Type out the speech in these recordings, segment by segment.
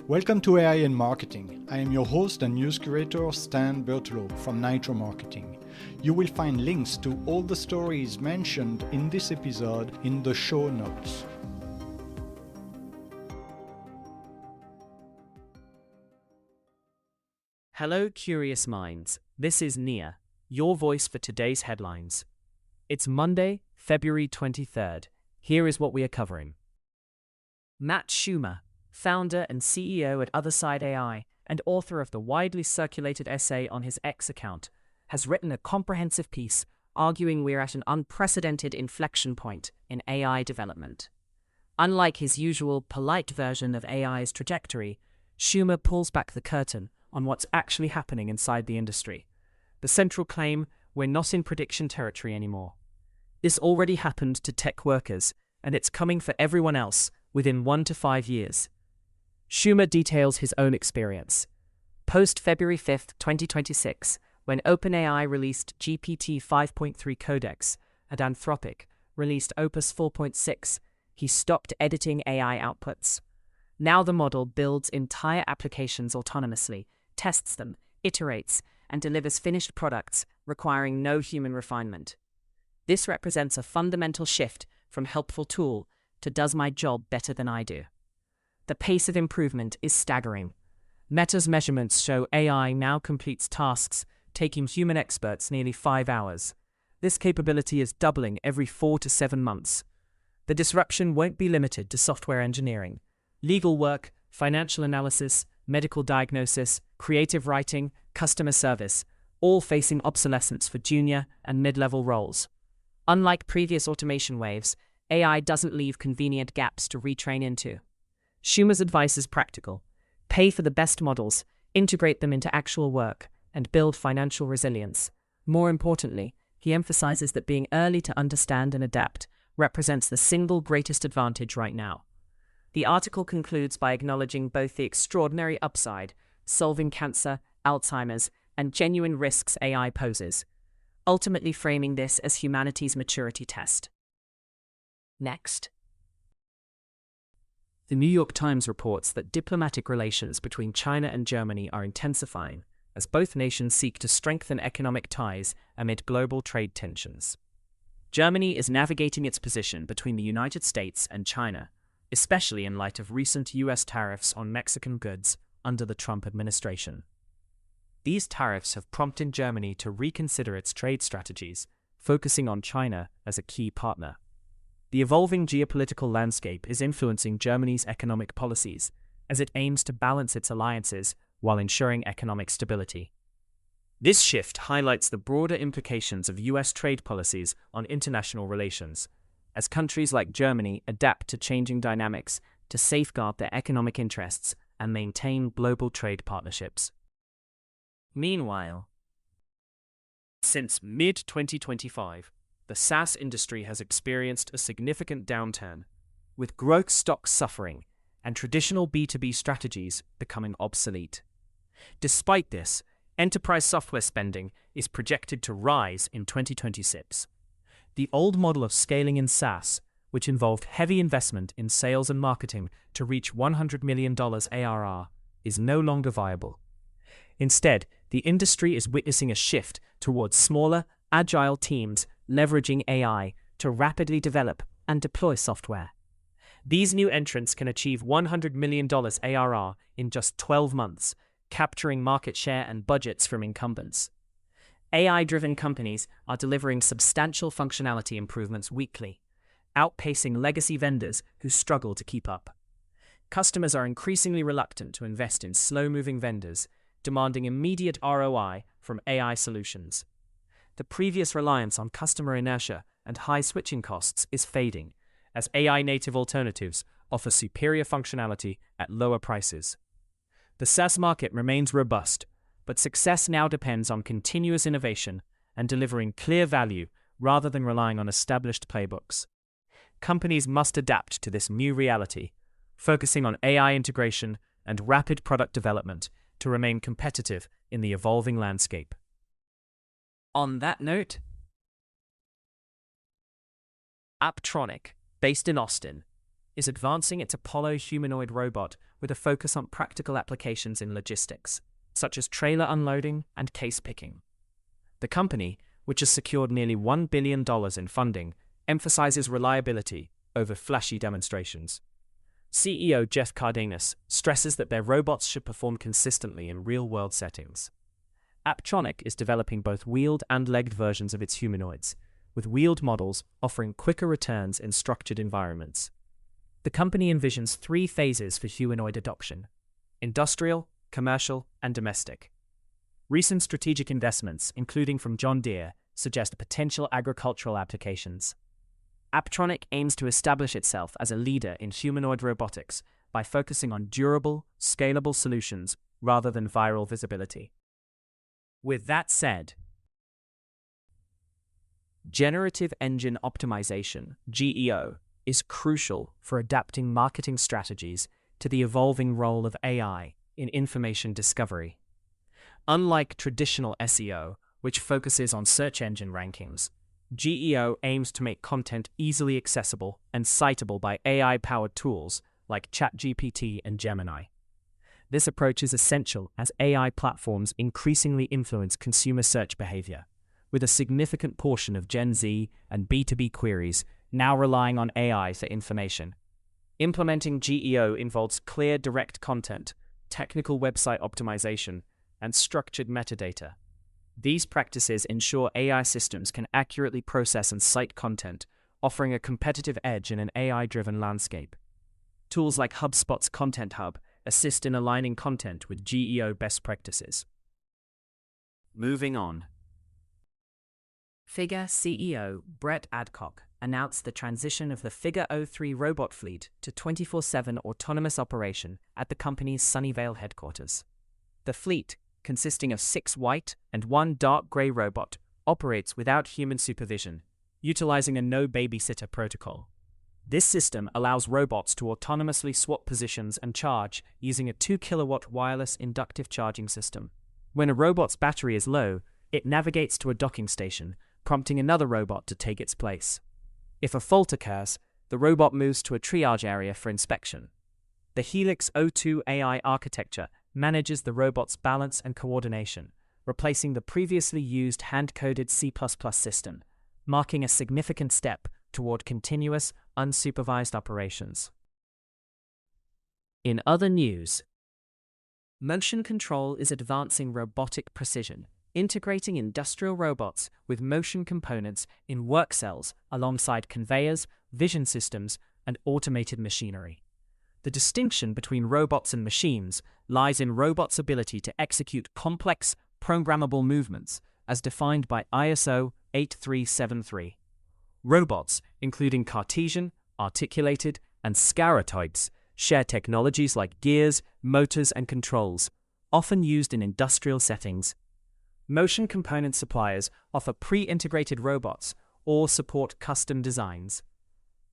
Welcome to AI in Marketing. I am your host and news curator, Stan Bertolo from Nitro Marketing. You will find links to all the stories mentioned in this episode in the show notes. Hello, curious minds. This is Nia, your voice for today's headlines. It's Monday, February 23rd. Here is what we are covering. Matt Shumer, founder and CEO at OthersideAI and author of the widely circulated essay on his X account, has written a comprehensive piece arguing we're at an unprecedented inflection point in AI development. Unlike his usual polite version of AI's trajectory, Shumer pulls back the curtain on what's actually happening inside the industry. The central claim: we're not in prediction territory anymore. This already happened to tech workers, and it's coming for everyone else within 1 to 5 years. Shumer details his own experience. Post-February 5th, 2026, when OpenAI released GPT 5.3 Codex and Anthropic released Opus 4.6, he stopped editing AI outputs. Now the model builds entire applications autonomously, tests them, iterates, and delivers finished products requiring no human refinement. This represents a fundamental shift from helpful tool to does my job better than I do. The pace of improvement is staggering. Meta's measurements show AI now completes tasks taking human experts nearly 5 hours. This capability is doubling every 4 to 7 months. The disruption won't be limited to software engineering. Legal work, financial analysis, medical diagnosis, creative writing, customer service, all facing obsolescence for junior and mid-level roles. Unlike previous automation waves, AI doesn't leave convenient gaps to retrain into. Shumer's advice is practical. Pay for the best models, integrate them into actual work, and build financial resilience. More importantly, he emphasizes that being early to understand and adapt represents the single greatest advantage right now. The article concludes by acknowledging both the extraordinary upside, solving cancer, Alzheimer's, and genuine risks AI poses, ultimately framing this as humanity's maturity test. Next. The New York Times reports that diplomatic relations between China and Germany are intensifying as both nations seek to strengthen economic ties amid global trade tensions. Germany is navigating its position between the United States and China, especially in light of recent U.S. tariffs on Mexican goods under the Trump administration. These tariffs have prompted Germany to reconsider its trade strategies, focusing on China as a key partner. The evolving geopolitical landscape is influencing Germany's economic policies as it aims to balance its alliances while ensuring economic stability. This shift highlights the broader implications of U.S. trade policies on international relations, as countries like Germany adapt to changing dynamics to safeguard their economic interests and maintain global trade partnerships. Meanwhile, since mid-2025, the SaaS industry has experienced a significant downturn, with growth stocks suffering and traditional B2B strategies becoming obsolete. Despite this, enterprise software spending is projected to rise in 2026. The old model of scaling in SaaS, which involved heavy investment in sales and marketing to reach $100 million ARR, is no longer viable. Instead, the industry is witnessing a shift towards smaller, agile teams leveraging AI to rapidly develop and deploy software. These new entrants can achieve $100 million ARR in just 12 months, capturing market share and budgets from incumbents. AI-driven companies are delivering substantial functionality improvements weekly, outpacing legacy vendors who struggle to keep up. Customers are increasingly reluctant to invest in slow-moving vendors, demanding immediate ROI from AI solutions. The previous reliance on customer inertia and high switching costs is fading, as AI-native alternatives offer superior functionality at lower prices. The SaaS market remains robust, but success now depends on continuous innovation and delivering clear value rather than relying on established playbooks. Companies must adapt to this new reality, focusing on AI integration and rapid product development to remain competitive in the evolving landscape. On that note, Apptronik, based in Austin, is advancing its Apollo humanoid robot with a focus on practical applications in logistics, such as trailer unloading and case picking. The company, which has secured nearly $1 billion in funding, emphasizes reliability over flashy demonstrations. CEO Jeff Cardenas stresses that their robots should perform consistently in real-world settings. Apptronik is developing both wheeled and legged versions of its humanoids, with wheeled models offering quicker returns in structured environments. The company envisions 3 phases for humanoid adoption: industrial, commercial, and domestic. Recent strategic investments, including from John Deere, suggest potential agricultural applications. Apptronik aims to establish itself as a leader in humanoid robotics by focusing on durable, scalable solutions rather than viral visibility. With that said, generative engine optimization, GEO, is crucial for adapting marketing strategies to the evolving role of AI in information discovery. Unlike traditional SEO, which focuses on search engine rankings, GEO aims to make content easily accessible and citable by AI-powered tools like ChatGPT and Gemini. This approach is essential as AI platforms increasingly influence consumer search behavior, with a significant portion of Gen Z and B2B queries now relying on AI for information. Implementing GEO involves clear, direct content, technical website optimization, and structured metadata. These practices ensure AI systems can accurately process and cite content, offering a competitive edge in an AI-driven landscape. Tools like HubSpot's Content Hub assist in aligning content with GEO best practices. Moving on. Figure CEO Brett Adcock announced the transition of the Figure 03 robot fleet to 24/7 autonomous operation at the company's Sunnyvale headquarters. The fleet, consisting of 6 white and 1 dark gray robot, operates without human supervision, utilizing a no-babysitter protocol. This system allows robots to autonomously swap positions and charge using a 2-kilowatt wireless inductive charging system. When a robot's battery is low, it navigates to a docking station, prompting another robot to take its place. If a fault occurs, the robot moves to a triage area for inspection. The Helix O2 AI architecture manages the robot's balance and coordination, replacing the previously used hand-coded C++ system, marking a significant step toward continuous, unsupervised operations. In other news, Motion Control is advancing robotic precision, integrating industrial robots with motion components in work cells alongside conveyors, vision systems, and automated machinery. The distinction between robots and machines lies in robots' ability to execute complex, programmable movements, as defined by ISO 8373. Robots, including Cartesian, articulated, and Scara types, share technologies like gears, motors, and controls, often used in industrial settings. Motion component suppliers offer pre-integrated robots or support custom designs.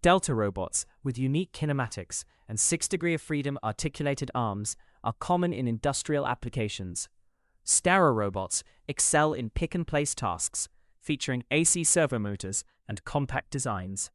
Delta robots, with unique kinematics and 6 degrees of freedom articulated arms, are common in industrial applications. Stara robots excel in pick-and-place tasks, featuring AC servo motors and compact designs.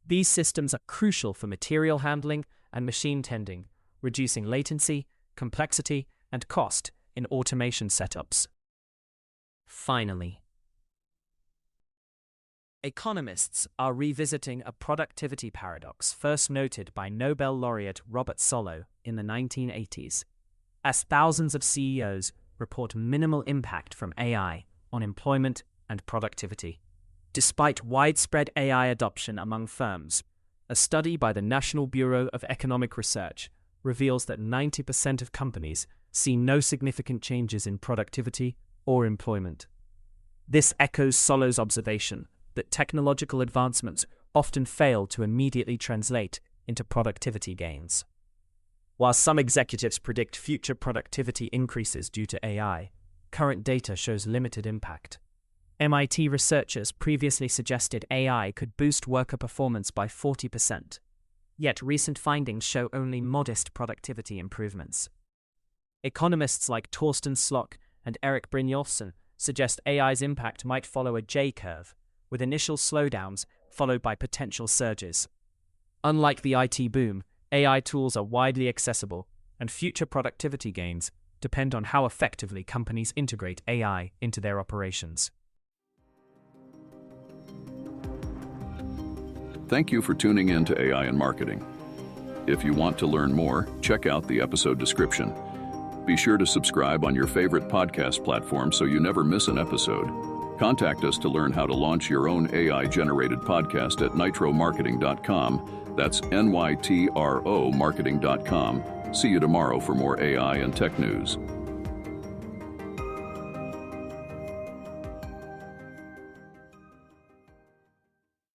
These systems are crucial for material handling and machine tending, reducing latency, complexity, and cost in automation setups. Finally, economists are revisiting a productivity paradox first noted by Nobel laureate Robert Solow in the 1980s. As thousands of CEOs report minimal impact from AI on employment and productivity. Despite widespread AI adoption among firms, a study by the National Bureau of Economic Research reveals that 90% of companies see no significant changes in productivity or employment. This echoes Solow's observation that technological advancements often fail to immediately translate into productivity gains. While some executives predict future productivity increases due to AI, current data shows limited impact. MIT researchers previously suggested AI could boost worker performance by 40%, yet recent findings show only modest productivity improvements. Economists like Torsten Slok and Erik Brynjolfsson suggest AI's impact might follow a J-curve, with initial slowdowns followed by potential surges. Unlike the IT boom, AI tools are widely accessible, and future productivity gains depend on how effectively companies integrate AI into their operations. Thank you for tuning in to AI in Marketing. If you want to learn more, check out the episode description. Be sure to subscribe on your favorite podcast platform so you never miss an episode. Contact us to learn how to launch your own AI-generated podcast at nitromarketing.com. That's NYTRO marketing.com. See you tomorrow for more AI and tech news.